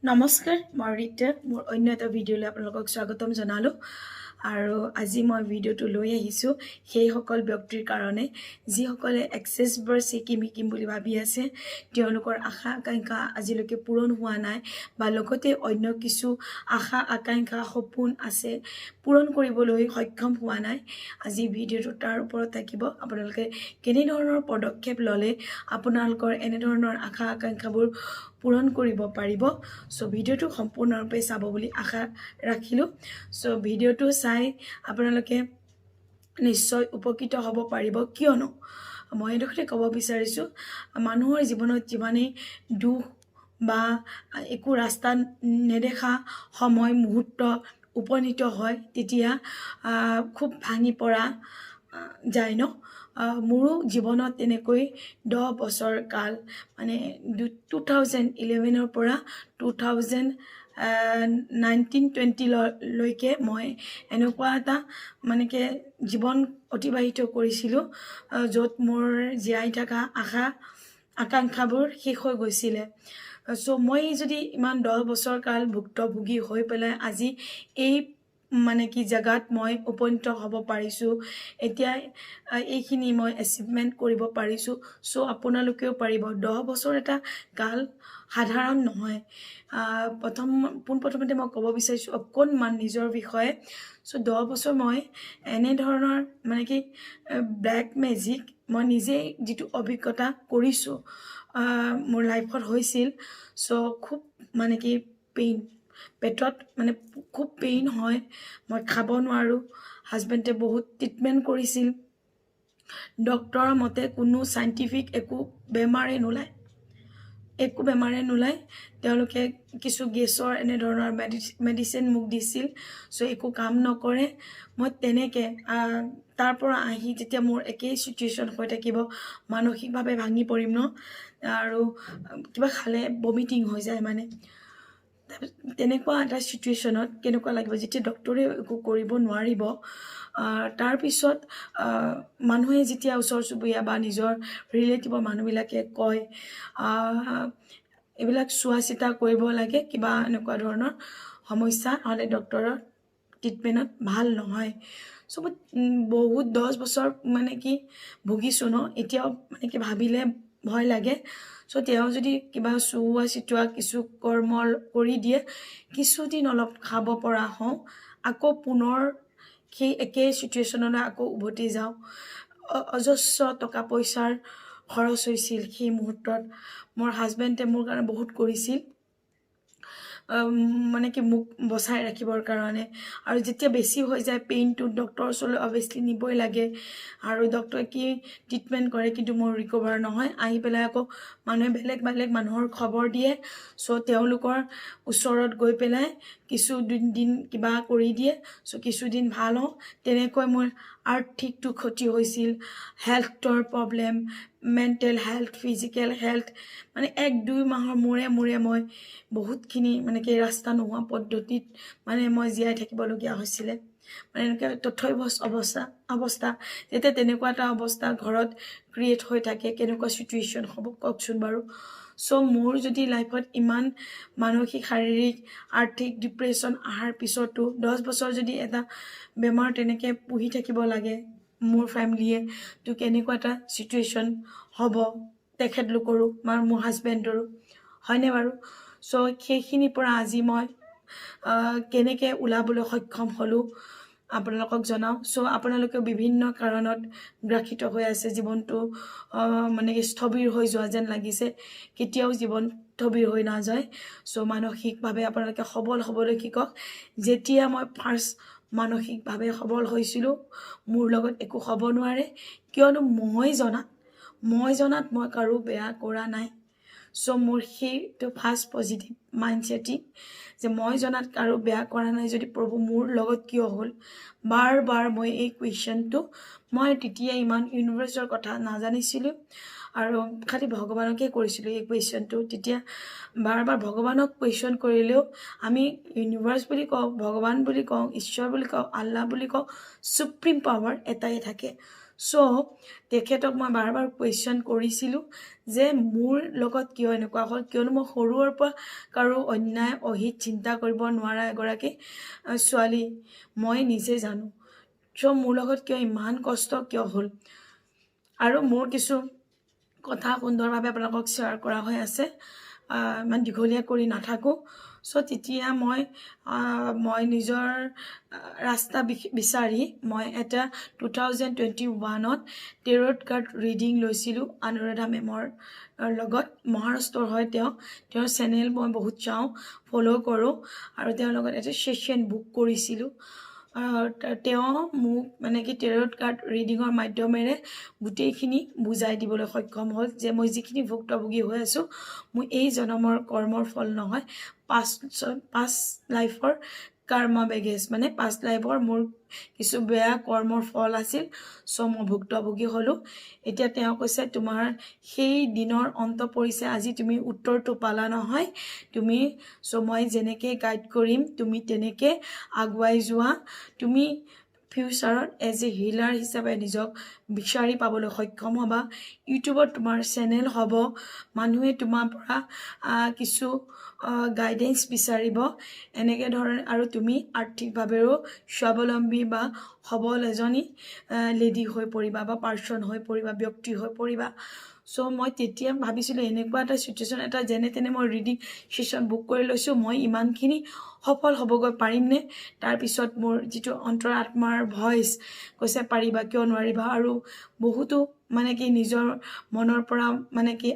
নমস্কাৰ মই ৰীতা মোৰ অন্য এটা ভিডিঅ'লৈ আপোনালোকক স্বাগতম জনালোঁ আৰু আজি মই ভিডিঅ'টো লৈ আহিছোঁ সেইসকল ব্যক্তিৰ কাৰণে যিসকলে এক্সেছ বাৰ শিকিম বুলি ভাবি আছে তেওঁলোকৰ আশা আকাংক্ষা আজিলৈকে পূৰণ হোৱা নাই বা লগতে অন্য কিছু আশা আকাংক্ষা সপোন আছে পূৰণ কৰিবলৈ সক্ষম হোৱা নাই আজি ভিডিঅ'টো তাৰ ওপৰত থাকিব আপোনালোকে কেনেধৰণৰ পদক্ষেপ ল'লে আপোনালোকৰ এনেধৰণৰ আশা আকাংক্ষাবোৰ পূৰণ কৰিব পাৰিব সো ভিডিঅ'টো সম্পূৰ্ণৰূপে চাব বুলি আশা ৰাখিলোঁ সো ভিডিঅ'টো চাই আপোনালোকে নিশ্চয় উপকৃত হ'ব পাৰিব কিয়নো মই এইডোখৰতে ক'ব বিচাৰিছোঁ মানুহৰ জীৱনত যিমানেই দুখ বা একো ৰাস্তা নেদেখা সময় মুহূৰ্ত উপনীত হয় তেতিয়া খুব ভাঙি পৰা যায় ন মোৰো জীৱনত তেনেকৈ 10 বছৰ কাল মানে 2011 পৰা 2019-20 লৈকে মই এনেকুৱা এটা মানেকে জীৱন অতিবাহিত কৰিছিলোঁ য'ত মোৰ জীয়াই থকা আশা আকাংক্ষাবোৰ শেষ হৈ গৈছিলে সো মই যদি ইমান 10 বছৰ কাল ভুক্তভোগী হৈ পেলাই আজি এই মানে কি জায়গাত মই উপনীত হ'ব পাৰিছোঁ এতিয়া এইখিনি মই এচিভমেন্ট কৰিব পাৰিছোঁ সো আপোনালোকেও পাৰিব 10 বছৰ এটা কাল সাধাৰণ নহয় পোনপ্ৰথমতে মই ক'ব বিচাৰিছোঁ অকণমান নিজৰ বিষয়ে সো 10 বছৰ মই এনে ধৰণৰ মানে কি ব্লেক মেজিক মই নিজে যেটো অভিজ্ঞতা কৰিছোঁ মোৰ লাইফত হৈছিল সো খুব মানে কি পেইন পেটত মানে খুব পেইন হয় মই খাব নোৱাৰো হাজবেণ্ডে বহুত ট্ৰিটমেন্ট কৰিছিল ডক্টৰৰ মতে কোনো সাইন্টিফিক একো বেমাৰে নোলায় তেওঁলোকে কিছু গেছৰ এনে ধৰণৰ মেডিচিন মোক দিছিল সো একো কাম নকৰে মই তেনেকে তাৰ পৰা আহি যেতিয়া মোৰ একেই সিচুৱেচন হৈ থাকিব মানসিকভাৱে ভাঙি পৰিম ন আৰু কিবা খালে ভমিটিং হৈ যায় মানে তেনেকুৱা এটা সিচুৱেচনত কেনেকুৱা লাগিব যেতিয়া ডক্টৰে একো কৰিব নোৱাৰিব তাৰ পিছত মানুহে যেতিয়া ওচৰ চুবুৰীয়া বা নিজৰ ৰিলেটিভৰ মানুহবিলাকে কয় এইবিলাক চোৱা চিতা কৰিব লাগে কিবা এনেকুৱা ধৰণৰ সমস্যা হ'লে ডক্টৰৰ ট্ৰিটমেন্টত ভাল নহয় সো বহুত 10 বছৰ মানে কি ভুগিছো ন এতিয়াও মানে কি ভাবিলে ভয় লাগে সো তেওঁ যদি কিবা চুৱা চিটোৱা কিছু কৰ্ম কৰি দিয়ে কিছুদিন অলপ খাব পৰা হওঁ আকৌ পুনৰ সেই একে সিচুৱেচনলৈ আকৌ উভতি যাওঁ অজস্ৰ টকা পইচাৰ খৰচ হৈছিল সেই মুহূৰ্তত মোৰ হাজবেণ্ডে মোৰ কাৰণে বহুত কৰিছিল মানে কি মোক বচাই ৰাখিবৰ কাৰণে আৰু যেতিয়া বেছি হৈ যায় পেইনটো ডক্টৰৰ ওচৰলৈ অবভিয়াসলি নিবই লাগে আৰু ডক্টৰে কি ট্ৰিটমেন্ট কৰে কিন্তু মোৰ ৰিকভাৰ নহয় আহি পেলাই আকৌ মানুহে বেলেগ মানুহৰ খবৰ দিয়ে সো তেওঁলোকৰ ওচৰত গৈ পেলাই কিছু দিন কিবা কৰি দিয়ে সো কিছুদিন ভাল হওঁ তেনেকৈ মোৰ আৰ্থিকটো ক্ষতি হৈছিল হেল্থৰ problem mental health physical health মানে 1-2 মাহৰ মূৰে মই বহুতখিনি মানে কি ৰাস্তা নোহোৱা পদ্ধতিত মানে মই জীয়াই থাকিবলগীয়া হৈছিলে মানে এনেকৈ তথ্যবস অৱস্থা যেতিয়া তেনেকুৱা এটা অৱস্থা ঘৰত ক্ৰিয়েট হৈ থাকে কেনেকুৱা সিচুৱেচন হ'ব কওকচোন বাৰু সো মোৰ যদি লাইফত ইমান মানসিক শাৰীৰিক আৰ্থিক ডিপ্ৰেছন আহাৰ পিছতো 10 বছৰ যদি এটা বেমাৰ তেনেকৈ পুহি থাকিব লাগে মোৰ ফ্যামিলিয়ে তো কেনেকুৱা এটা সিচুৱেচন হ'ব তেখেতলোকৰো মোৰ হাজবেণ্ডৰো হয়নে বাৰু সো সেইখিনিৰ পৰা আজি মই কেনেকৈ ওলাবলৈ সক্ষম হলো আপোনালোকক জনাও সো আপোনালোকে বিভিন্ন কাৰণত গ্ৰাখিত হৈ আছে জীৱনটো মানে স্থবিৰ হৈ যোৱা যেন লাগিছে কেতিয়াও জীৱন স্থবিৰ হৈ নাযায় সো মানসিকভাৱে আপোনালোকে সবল হ'বলৈ শিকক যেতিয়া মই ফাৰ্স্ট মানসিকভাৱে সবল হৈছিলো মোৰ লগত একো হ'ব নোৱাৰে কিয়নো মই জনাত মই কাৰো বেয়া কৰা নাই সো মোৰ সেইটো ফাৰ্স্ট পজিটিভ মাইন্ডছেটিং যে মই জনাত কাৰো বেয়া কৰা নাই যদি প্ৰভু মোৰ লগত কিয় হ'ল বাৰ মই এই কুৱেশ্যনটো মই তেতিয়া ইমান ইউনিভাৰ্সৰ কথা নাজানিছিলো আৰু খালি ভগৱানকে কৰিছিলো এই কুৱেশ্যনটো তেতিয়া বাৰ ভগৱানক কুৱেশ্যন কৰিলেও আমি ইউনিভাৰ্স বুলি কওঁ ভগৱান বুলি কওঁ ঈশ্বৰ বুলি কওঁ আল্লাহ বুলি কওঁ সুপ্ৰিম পাৱাৰ এটাই থাকে সো তেখেতক মই বাৰ বাৰ কুৱেশ্যন কৰিছিলোঁ যে মোৰ লগত কিয় এনেকুৱা হ'ল, কিয়নো মই সৰুৰ পৰা কাৰো অন্যায় অহিত চিন্তা কৰিব নোৱাৰা এগৰাকী ছোৱালী মই নিজে জানো। চ' মোৰ লগত কিয় ইমান কষ্ট কিয় হ'ল, আৰু মোৰ কিছু কথা সুন্দৰভাৱে আপোনালোকক শ্বেয়াৰ কৰা হৈ আছে, ইমান দীঘলীয়া কৰি নাথাকোঁ। চ' তেতিয়া মই নিজৰ ৰাস্তা বিচাৰি মই এটা 2021ত টেৰট কাৰ্ড ৰিডিং লৈছিলোঁ অনুৰাধা মেমৰ লগত। মহাৰাষ্ট্ৰৰ হয় তেওঁৰ চেনেল মই বহুত চাওঁ, ফ'ল' কৰোঁ, আৰু তেওঁৰ লগত এটা ছেশ্যন বুক কৰিছিলোঁ। তেওঁ মোক মানে কি টেৰট কাৰ্ড ৰিডিঙৰ মাধ্যমেৰে গোটেইখিনি বুজাই দিবলৈ সক্ষম হ'ল যে মই যিখিনি ভুক্তভোগী হৈ আছোঁ মোৰ এই জনমৰ কৰ্মৰ ফল নহয়, পাষ্ট লাইফৰ কাৰ্মা বেগেজ, মানে পাষ্ট লাইফৰ মোৰ কিছু বেয়া কৰ্মৰ ফল আছিল। চ' মই ভুক্তভোগী হ'লোঁ। এতিয়া তেওঁ কৈছে তোমাৰ সেই দিনৰ অন্ত পৰিছে, আজি তুমি উত্তৰটো পালা নহয় তুমি। চ' মই যেনেকৈ গাইড কৰিম তুমি তেনেকৈ আগুৱাই যোৱা, তুমি ফিউচাৰত এজ এ হিলাৰ হিচাপে নিজক বিচাৰি পাবলৈ সক্ষম হ'বা। ইউটিউবত তোমাৰ চেনেল হ'ব, মানুহে তোমাৰ পৰা কিছু গাইডেন্স বিচাৰিব এনেকৈ ধৰণে, আৰু তুমি আৰ্থিকভাৱেও স্বাৱলম্বী বা সবল এজনী লেডি হৈ পৰিবা বা পাৰ্চন হৈ পৰিবা, ব্যক্তি হৈ পৰিবা। চ' মই তেতিয়া ভাবিছিলোঁ এনেকুৱা এটা চিটুৱেশ্যন এটা যেনে তেনে মই ৰিডিং ছেশ্যন বুক কৰি লৈছোঁ, মই ইমানখিনি সফল হ'বগৈ পাৰিমনে? তাৰপিছত মোৰ যিটো অন্তৰাত্মাৰ ভইচ কৈছে পাৰিবা, কিয় নোৱাৰিবা। আৰু বহুতো মানে কি নিজৰ মনৰ পৰা মানে কি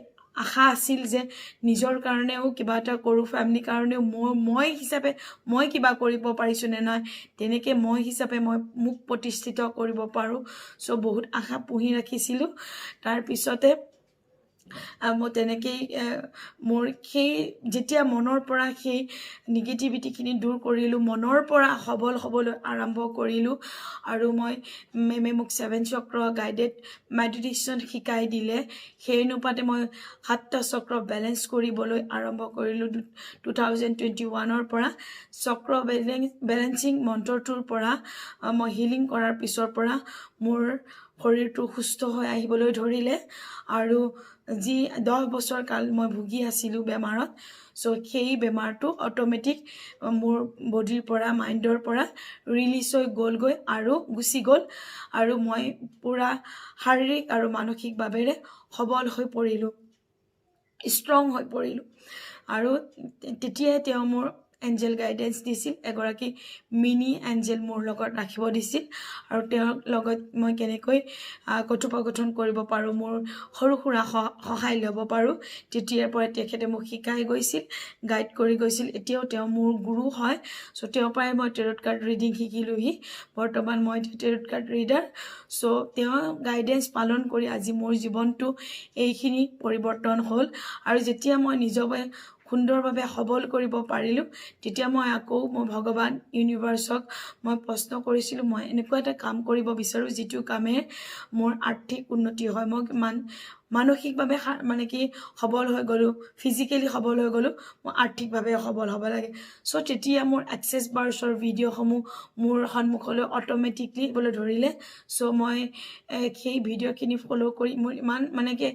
আশা আছিল যে নিজৰ কাৰণেও কিবা এটা কৰোঁ, ফেমিলিৰ কাৰণেও মই হিচাপে মই কিবা কৰিব পাৰিছোঁ নে নাই, তেনেকৈ মই হিচাপে মই মোক প্ৰতিষ্ঠিত কৰিব পাৰোঁ। চ' বহুত আশা পুহি ৰাখিছিলোঁ। তাৰপিছতে মই তেনেকেই মোৰ সেই যেতিয়া মনৰ পৰা সেই নিগেটিভিটিখিনি দূৰ কৰিলোঁ, মনৰ পৰা সবল হ'বলৈ আৰম্ভ কৰিলোঁ, আৰু মেমে মোক 7 চক্ৰ গাইডেড মেডিটেশ্যন শিকাই দিলে। সেই অনুপাতে মই 7টা চক্ৰ বেলেঞ্চ কৰিবলৈ আৰম্ভ কৰিলোঁ 2021ৰ পৰা। চক্ৰ বেলেঞ্চিং মন্ত্ৰটোৰ পৰা মই হিলিং কৰাৰ পিছৰ পৰা মোৰ শৰীৰটো সুস্থ হৈ আহিবলৈ ধৰিলে, আৰু যি 10 বছৰ কাল মই ভুগি আছিলোঁ বেমাৰত, চ' সেই বেমাৰটো অট'মেটিক মোৰ বডিৰ পৰা মাইণ্ডৰ পৰা ৰিলিজ হৈ গ'লগৈ আৰু গুচি গ'ল, আৰু মই পূৰা শাৰীৰিক আৰু মানসিকভাৱেৰে সবল হৈ পৰিলোঁ, ষ্ট্ৰং হৈ পৰিলোঁ। আৰু তেতিয়াই তেওঁ মোৰ এঞ্জেল গাইডেন্স দিছিল, এগৰাকী মিনি এঞ্জেল মোৰ লগত ৰাখিব দিছিল, আৰু তেওঁৰ লগত মই কেনেকৈ কথোপকথন কৰিব পাৰোঁ, মোৰ সৰু সুৰা সহায় ল'ব পাৰোঁ, তেতিয়াৰ পৰাই তেখেতে মোক শিকাই গৈছিল, গাইড কৰি গৈছিল। এতিয়াও তেওঁ মোৰ গুৰু হয়। চ' তেওঁৰ পৰাই মই টেৰট কাৰ্ড ৰিডিং শিকিলোঁহি। বৰ্তমান মই টেৰট কাৰ্ড ৰিডাৰ। চ' তেওঁ গাইডেন্স পালন কৰি আজি মোৰ জীৱনটো এইখিনি পৰিৱৰ্তন হ'ল। আৰু যেতিয়া মই নিজকে সুন্দৰভাৱে সবল কৰিব পাৰিলোঁ, তেতিয়া মই ভগৱান ইউনিভাৰ্চক মই প্ৰশ্ন কৰিছিলোঁ, মই এনেকুৱা এটা কাম কৰিব বিচাৰোঁ যিটো কামে মোৰ আৰ্থিক উন্নতি হয়, মই মানসিকভাৱে মানে কি সবল হৈ গ'লোঁ, ফিজিকেলি সবল হৈ গ'লোঁ, মই আৰ্থিকভাৱে সবল হ'ব লাগে। চ' তেতিয়া মোৰ এক্সেছ বাৰ্ছৰ ভিডিঅ'সমূহ মোৰ সন্মুখলৈ অট'মেটিকলি আহিবলৈ ধৰিলে। চ' মই সেই ভিডিঅ'খিনি ফ'ল' কৰি মোৰ ইমান মানে কি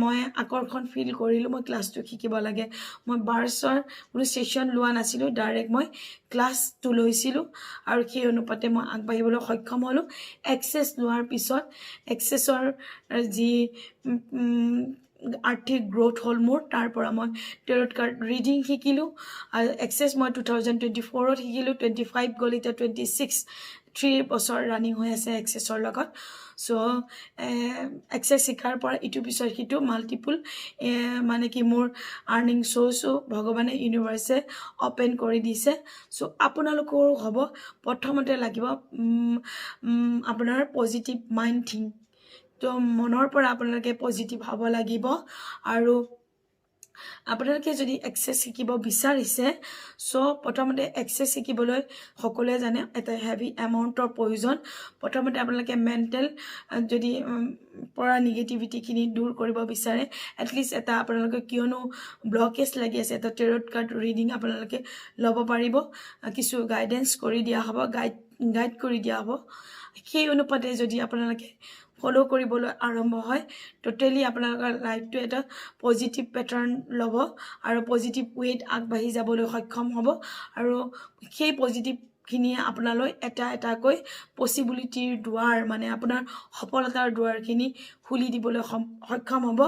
মই আকৰ্ষণ ফিল কৰিলোঁ, মই ক্লাছটো শিকিব লাগে। মই বাৰ্ছৰ কোনো ছেশ্যন লোৱা নাছিলোঁ, ডাইৰেক্ট মই ক্লাছটো লৈছিলোঁ, আৰু সেই অনুপাতে মই আগবাঢ়িবলৈ সক্ষম হ'লোঁ। এক্সেছ লোৱাৰ পিছত এক্সেছৰ যি আৰ্থিক গ্ৰ'থ হ'ল মোৰ, তাৰ পৰা মই টেৰট কাৰ্ড ৰিডিং শিকিলোঁ। আৰু এক্সেছ মই 2024ত শিকিলোঁ, 25 গ'ল, এতিয়া 26 3 বছৰ ৰানিং হৈ আছে এক্সেছৰ লগত। চ' এক্সেছ শিকাৰ পৰা ইটোৰ পিছত সিটো মাল্টিপুল মানে কি মোৰ আৰ্নিং চ'ৰ্চো ভগৱানে ইউনিভাৰ্ছে অ'পেন কৰি দিছে। চ' আপোনালোকৰো হ'ব। প্ৰথমতে লাগিব আপোনাৰ পজিটিভ মাইণ্ড থিংক, তো মনৰ পৰা আপোনালোকে পজিটিভ হ'ব লাগিব। আৰু আপোনালোকে যদি এক্সেছ শিকিব বিচাৰিছে, চ' প্ৰথমতে এক্সেছ শিকিবলৈ সকলোৱে জানে এটা হেভি এমাউণ্টৰ প্ৰয়োজন। প্ৰথমতে আপোনালোকে মেণ্টেল যদি পৰা নিগেটিভিটিখিনি দূৰ কৰিব বিচাৰে, এটলিষ্ট এটা আপোনালোকে কিয়নো ব্লকেজ লাগি আছে, এটা টেৰট কাৰ্ড ৰিডিং আপোনালোকে ল'ব পাৰিব, কিছু গাইডেন্স কৰি দিয়া হ'ব, গাইড কৰি দিয়া হ'ব। সেই অনুপাতে যদি আপোনালোকে ফ'ল' কৰিবলৈ আৰম্ভ হয় টোটেলি আপোনালোকৰ লাইফটো এটা পজিটিভ পেটাৰ্ণ ল'ব আৰু পজিটিভ ৱেত আগবাঢ়ি যাবলৈ সক্ষম হ'ব আৰু সেই পজিটিভখিনিয়ে আপোনালৈ এটা এটাকৈ পচিবিলিটিৰ দুৱাৰ মানে আপোনাৰ সফলতাৰ দুৱাৰখিনি খুলি দিবলৈ সক্ষম হ'ব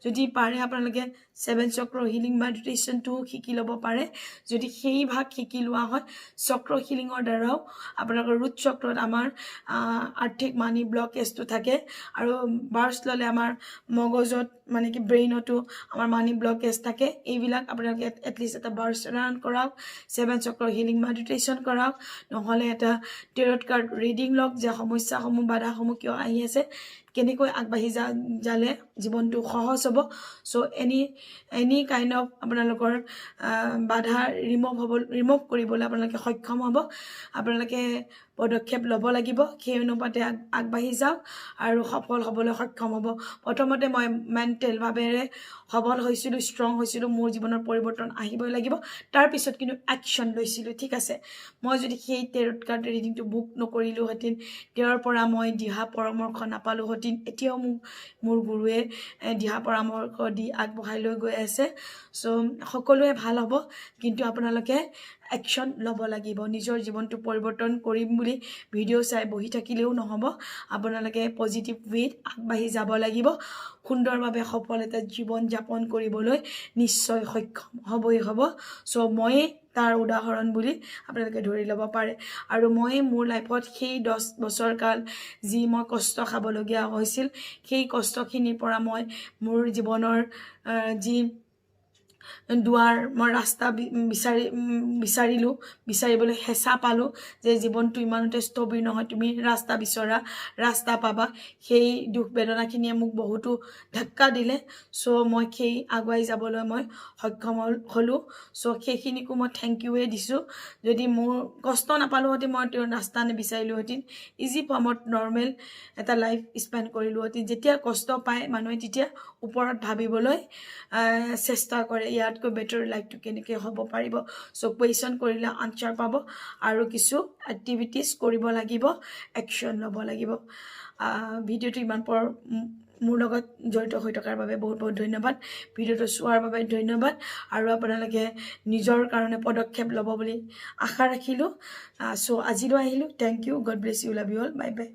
যদি পাৰে আপোনালোকে 7 চক্ৰ হিলিং মেডিটেশ্যনটো শিকি ল'ব পাৰে যদি সেই ভাগ শিকি লোৱা হয় চক্ৰ হিলিঙৰ দ্বাৰাও আপোনালোকৰ ৰুট চক্ৰত আমাৰ আৰ্থিক মানি ব্লকেজটো থাকে আৰু বাৰ্ষ্ট ল'লে আমাৰ মগজত মানে কি ব্ৰেইনতো আমাৰ মানি ব্লকেজ থাকে এইবিলাক আপোনালোকে এটলিষ্ট এটা বাৰ্ষ্ট ৰান কৰাওক 7 চক্ৰ হিলিং মেডিটেশ্যন কৰাওক নহ'লে এটা টেৰট কাৰ্ড ৰিডিং লওক যে সমস্যাসমূহ বাধাসমূহ কিয় আহি আছে কেনেকৈ আগবাঢ়ি যালে জীৱনটো সহজ হ'ব চ' এনি কাইণ্ড অফ আপোনালোকৰ বাধা ৰিমুভ কৰিবলৈ আপোনালোকে সক্ষম হ'ব আপোনালোকে পদক্ষেপ ল'ব লাগিব সেই অনুপাতে আগবাঢ়ি যাওক আৰু সফল হ'বলৈ সক্ষম হ'ব প্ৰথমতে মই মেণ্টেলভাৱেৰে সবল হৈছিলোঁ ষ্ট্ৰং হৈছিলোঁ মোৰ জীৱনৰ পৰিৱৰ্তন আহিবই লাগিব তাৰপিছত কিন্তু একশ্যন লৈছিলোঁ ঠিক আছে মই যদি সেই টেৰট কাৰ্ড ৰিডিংটো বুক নকৰিলোহেঁতেন তেওঁৰ পৰা মই দিহা পৰামৰ্শ নাপালোহেঁতেন এতিয়াও মোৰ গুৰুৱে দিহা পৰামৰ্শ দি আগবঢ়াই লৈ গৈ আছে চ' সকলোৱে ভাল হ'ব কিন্তু আপোনালোকে একশ্যন ল'ব লাগিব নিজৰ জীৱনটো পৰিৱৰ্তন কৰিম বুলি ভিডিঅ' চাই বহি থাকিলেও নহ'ব আপোনালোকে পজিটিভ ৱেত আগবাঢ়ি যাব লাগিব সুন্দৰভাৱে সফল এটা জীৱন যাপন কৰিবলৈ নিশ্চয় সক্ষম হ'বই হ'ব চ' ময়ে তাৰ উদাহৰণ বুলি আপোনালোকে ধৰি ল'ব পাৰে আৰু মই মোৰ লাইফত সেই 10 বছৰ কাল যি মই কষ্ট খাবলগীয়া হৈছিল সেই কষ্টখিনিৰ পৰা মই মোৰ জীৱনৰ যি দুৱাৰ মই ৰাস্তা বিচাৰিবলৈ হেঁচা পালোঁ যে জীৱনটো ইমানতে স্থবিৰ নহয় তুমি ৰাস্তা বিচৰা ৰাস্তা পাবা সেই দুখ বেদনাখিনিয়ে মোক বহুতো ধাক্কা দিলে চ' মই সেই আগুৱাই যাবলৈ মই সক্ষম হ'লোঁ চ' সেইখিনিকো মই থেংক ইউৱে দিছোঁ যদি মোৰ কষ্ট নাপালোহেঁতেন মই তেওঁৰ ৰাস্তা নিবিচাৰিলোহেঁতেন ইজি ফৰ্মত নৰ্মেল এটা লাইফ স্পেণ্ড কৰিলোহেঁতেন যেতিয়া কষ্ট পায় মানুহে তেতিয়া ওপৰত ভাবিবলৈ চেষ্টা কৰে ইয়াতকৈ বেটাৰ লাইফটো কেনেকৈ হ'ব পাৰিব চ' কুৱেশ্যন কৰিলে আনচাৰ পাব আৰু কিছু এক্টিভিটিজ কৰিব লাগিব একশ্যন ল'ব লাগিব ভিডিঅ'টো ইমান মোৰ লগত জড়িত হৈ থকাৰ বাবে বহুত বহুত ধন্যবাদ ভিডিঅ'টো চোৱাৰ বাবে ধন্যবাদ আৰু আপোনালোকে নিজৰ কাৰণে পদক্ষেপ ল'ব বুলি আশা ৰাখিলোঁ চ' আজিলৈ আহিলোঁ thank you God bless you love you all bye by